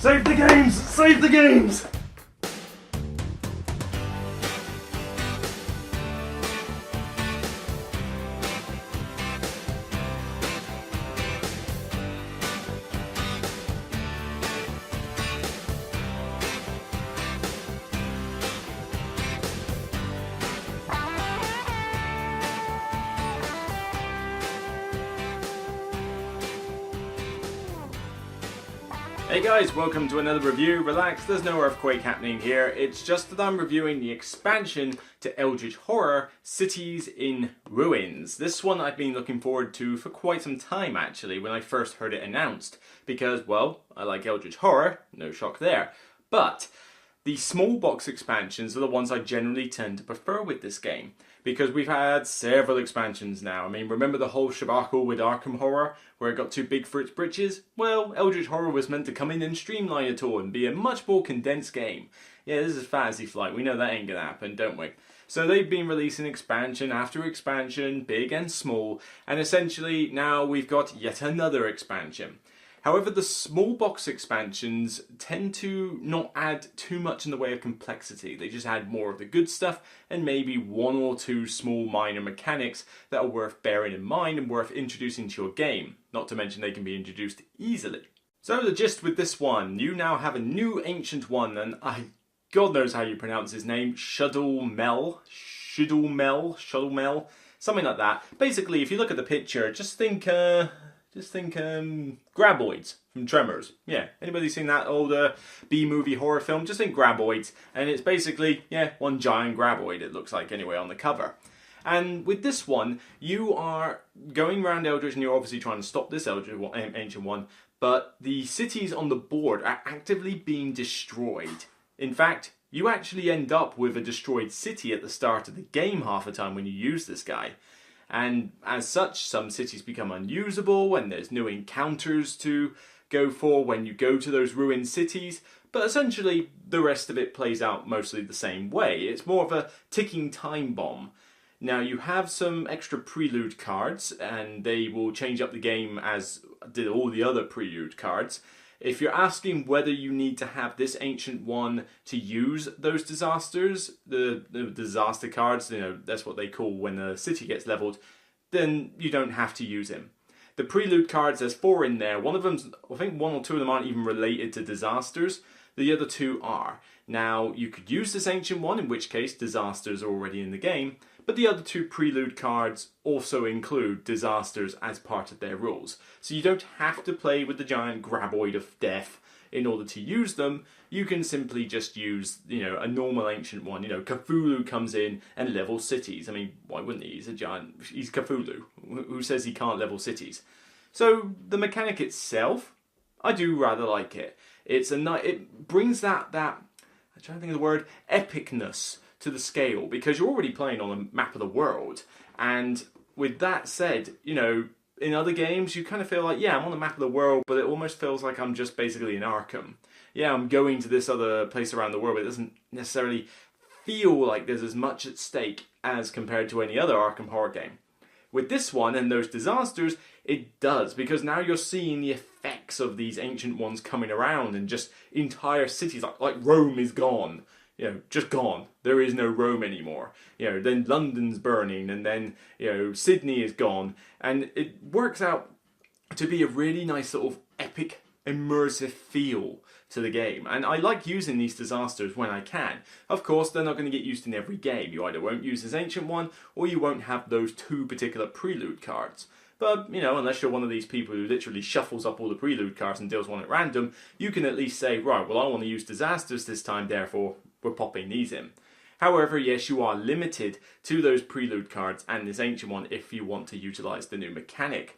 Save the games! Save the games! Hey guys, welcome to another review. Relax, there's no earthquake happening here. It's just that I'm reviewing the expansion to Eldritch Horror Cities in Ruins. This one I've been looking forward to for quite some time actually when I first heard it announced. Because, well, I like Eldritch Horror, no shock there. But the small box expansions are the ones I generally tend to prefer with this game. Because we've had several expansions now. I mean, remember the whole shabacle with Arkham Horror, where it got too big for its britches? Well, Eldritch Horror was meant to come in and streamline it all and be a much more condensed game. Yeah, this is Fantasy Flight, we know that ain't gonna happen, don't we? So they've been releasing expansion after expansion, big and small, and essentially now we've got yet another expansion. However, the small box expansions tend to not add too much in the way of complexity. They just add more of the good stuff and maybe one or two small minor mechanics that are worth bearing in mind and worth introducing to your game. Not to mention they can be introduced easily. So the gist with this one, you now have a new ancient one, and God knows how you pronounce his name, Shuddelmel, something like that. Basically, if you look at the picture, just think Graboids from Tremors. Yeah, anybody seen that older B-movie horror film? Just think Graboids, and it's basically, yeah, one giant Graboid it looks like anyway on the cover. And with this one, you are going around Eldritch and you're obviously trying to stop this ancient one, but the cities on the board are actively being destroyed. In fact, you actually end up with a destroyed city at the start of the game half the time when you use this guy. And as such, some cities become unusable and there's new encounters to go for when you go to those ruined cities. But essentially, the rest of it plays out mostly the same way. It's more of a ticking time bomb. Now, you have some extra prelude cards, and they will change up the game as did all the other prelude cards. If you're asking whether you need to have this ancient one to use those disasters, the disaster cards, you know, that's what they call when the city gets leveled, then you don't have to use him. The prelude cards, there's 4 in there. One of them, I think 1 or 2 of them aren't even related to disasters. The other 2 are. Now, you could use this ancient one, in which case disasters are already in the game, but the other 2 prelude cards also include disasters as part of their rules. So you don't have to play with the giant Graboid of death in order to use them. You can simply just use, a normal ancient one. Cthulhu comes in and levels cities. I mean, why wouldn't he? He's Cthulhu. Who says he can't level cities? So the mechanic itself, I do rather like it. It brings that I'm trying to think of the word, epicness to the scale, because you're already playing on a map of the world. And with that said, in other games, you kind of feel like, yeah, I'm on the map of the world, but it almost feels like I'm just basically in Arkham. Yeah, I'm going to this other place around the world, but it doesn't necessarily feel like there's as much at stake as compared to any other Arkham horror game. With this one and those disasters, it does, because now you're seeing the effects of these ancient ones coming around, and just entire cities, like Rome is gone. Just gone. There is no Rome anymore. Then London's burning, and then, Sydney is gone. And it works out to be a really nice sort of epic, immersive feel to the game. And I like using these disasters when I can. Of course, they're not going to get used in every game. You either won't use this ancient one, or you won't have those 2 particular prelude cards. But, unless you're one of these people who literally shuffles up all the prelude cards and deals one at random, you can at least say, right, well, I want to use disasters this time, therefore we're popping these in. However, yes, you are limited to those prelude cards and this ancient one if you want to utilise the new mechanic.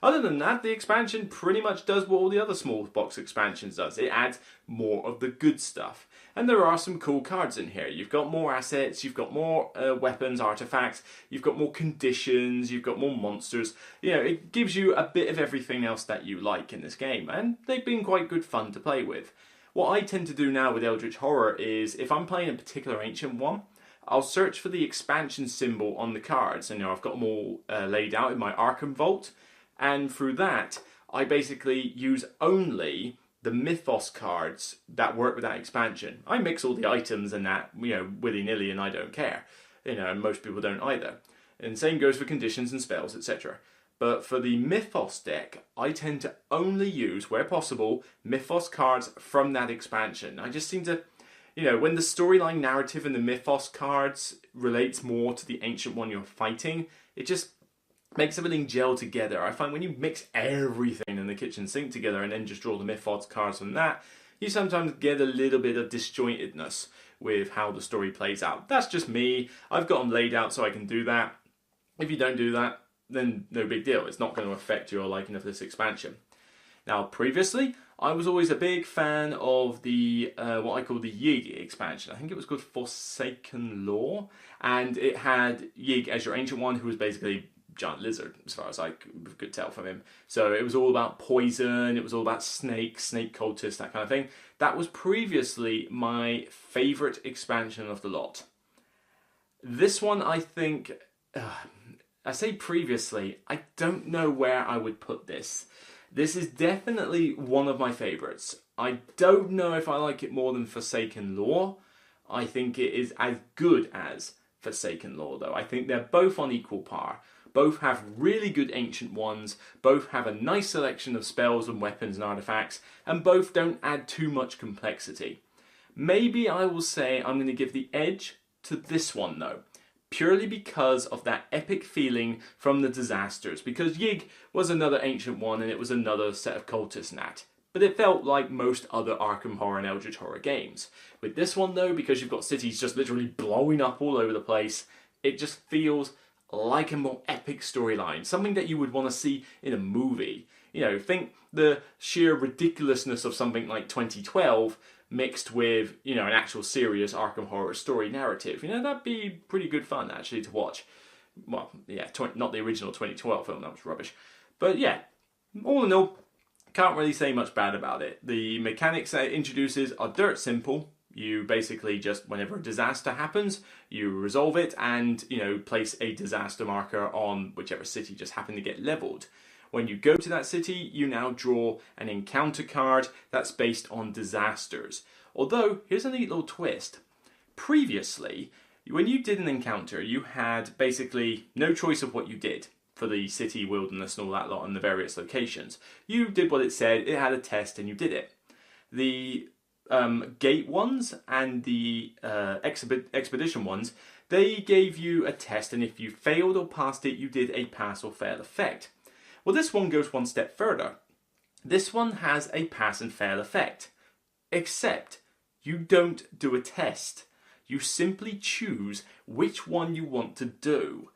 Other than that, the expansion pretty much does what all the other small box expansions does. It adds more of the good stuff. And there are some cool cards in here. You've got more assets, you've got more weapons, artifacts, you've got more conditions, you've got more monsters. It gives you a bit of everything else that you like in this game. And they've been quite good fun to play with. What I tend to do now with Eldritch Horror is, if I'm playing a particular ancient one, I'll search for the expansion symbol on the cards. And I've got them all laid out in my Arkham Vault. And through that, I basically use only the Mythos cards that work with that expansion. I mix all the items and that, willy-nilly, and I don't care. And most people don't either. And same goes for conditions and spells, etc. But for the Mythos deck, I tend to only use, where possible, Mythos cards from that expansion. I just seem to, when the storyline narrative in the Mythos cards relates more to the ancient one you're fighting, it just makes everything gel together. I find when you mix everything in the kitchen sink together and then just draw the Mythos cards from that, you sometimes get a little bit of disjointedness with how the story plays out. That's just me. I've got them laid out so I can do that. If you don't do that, then no big deal. It's not going to affect your liking of this expansion. Now, previously, I was always a big fan of the what I call the Yig expansion. I think it was called Forsaken Lore, and it had Yig as your ancient one, who was basically giant lizard, as far as I could tell from him. So it was all about poison, it was all about snake cultists, that kind of thing. That was previously my favourite expansion of the lot. This one, I think, I say previously, I don't know where I would put this. This is definitely one of my favourites. I don't know if I like it more than Forsaken Lore. I think it is as good as Forsaken Lore, though. I think they're both on equal par. Both have really good ancient ones, both have a nice selection of spells and weapons and artifacts, and both don't add too much complexity. Maybe I will say I'm going to give the edge to this one, though, purely because of that epic feeling from the disasters, because Yig was another ancient one and it was another set of cultists and that. But it felt like most other Arkham Horror and Eldritch Horror games. With this one, though, because you've got cities just literally blowing up all over the place, it just feels like a more epic storyline, something that you would want to see in a movie. Think the sheer ridiculousness of something like 2012 mixed with, an actual serious Arkham Horror story narrative. That'd be pretty good fun, actually, to watch. Well, yeah, not the original 2012 film, that was rubbish. But yeah, all in all, can't really say much bad about it. The mechanics that it introduces are dirt simple. You basically just, whenever a disaster happens, you resolve it and, place a disaster marker on whichever city just happened to get leveled. When you go to that city, you now draw an encounter card that's based on disasters. Although, here's a neat little twist. Previously, when you did an encounter, you had basically no choice of what you did for the city, wilderness, and all that lot, and the various locations. You did what it said, it had a test, and you did it. The gate ones and the expedition ones, they gave you a test, and if you failed or passed it, you did a pass or fail effect. Well, this one goes one step further. This one has a pass and fail effect, except you don't do a test. You simply choose which one you want to do.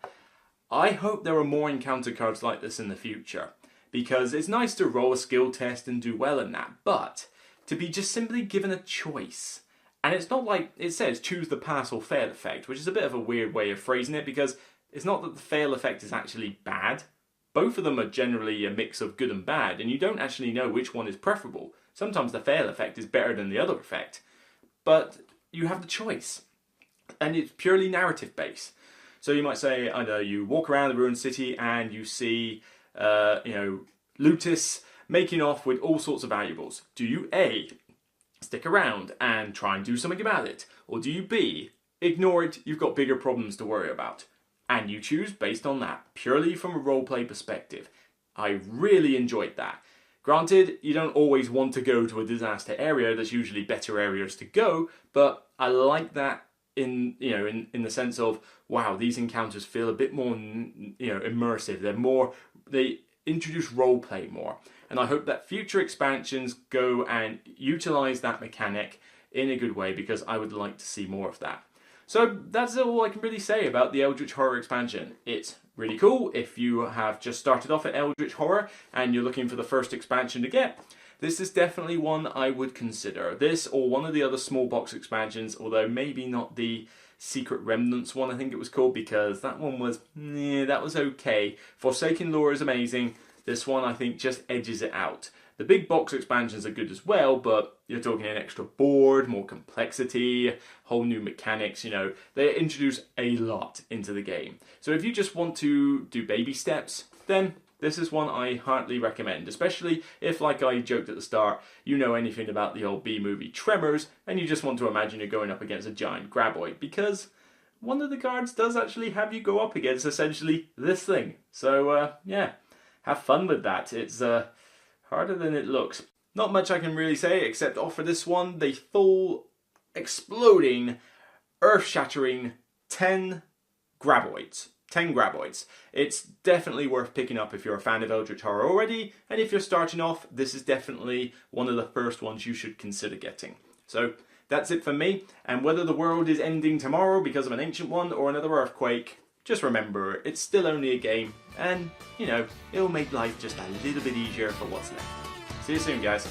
I hope there are more encounter cards like this in the future, because it's nice to roll a skill test and do well in that, but to be just simply given a choice. And it's not like it says choose the pass or fail effect, which is a bit of a weird way of phrasing it, because it's not that the fail effect is actually bad. Both of them are generally a mix of good and bad, and you don't actually know which one is preferable. Sometimes the fail effect is better than the other effect, but you have the choice. And it's purely narrative based. So you might say, I know, you walk around the ruined city and you see, Lutis making off with all sorts of valuables. Do you A, stick around and try and do something about it? Or do you B, ignore it, you've got bigger problems to worry about? And you choose based on that, purely from a roleplay perspective. I really enjoyed that. Granted, you don't always want to go to a disaster area, there's usually better areas to go, but I like that in the sense of, wow, these encounters feel a bit more immersive. They introduce roleplay more, and I hope that future expansions go and utilize that mechanic in a good way, because I would like to see more of that. So that's all I can really say about the Eldritch Horror expansion. It's really cool if you have just started off at Eldritch Horror and you're looking for the first expansion to get. This is definitely one I would consider. This or one of the other small box expansions, although maybe not the Secret Remnants one, I think it was called, because that one was, that was okay. Forsaken Lore is amazing. This one, I think, just edges it out. The big box expansions are good as well, but you're talking an extra board, more complexity, whole new mechanics, They introduce a lot into the game. So if you just want to do baby steps, then this is one I heartily recommend, especially if, like I joked at the start, you know anything about the old B-movie Tremors, and you just want to imagine you're going up against a giant graboid, because one of the guards does actually have you go up against essentially this thing. So, yeah, have fun with that. It's harder than it looks. Not much I can really say except offer this one the full, exploding, earth-shattering 10 graboids. 10 graboids. It's definitely worth picking up if you're a fan of Eldritch Horror already, and if you're starting off, this is definitely one of the first ones you should consider getting. So, that's it for me, and whether the world is ending tomorrow because of an ancient one or another earthquake, just remember, it's still only a game, and, you know, it'll make life just a little bit easier for what's left. See you soon, guys.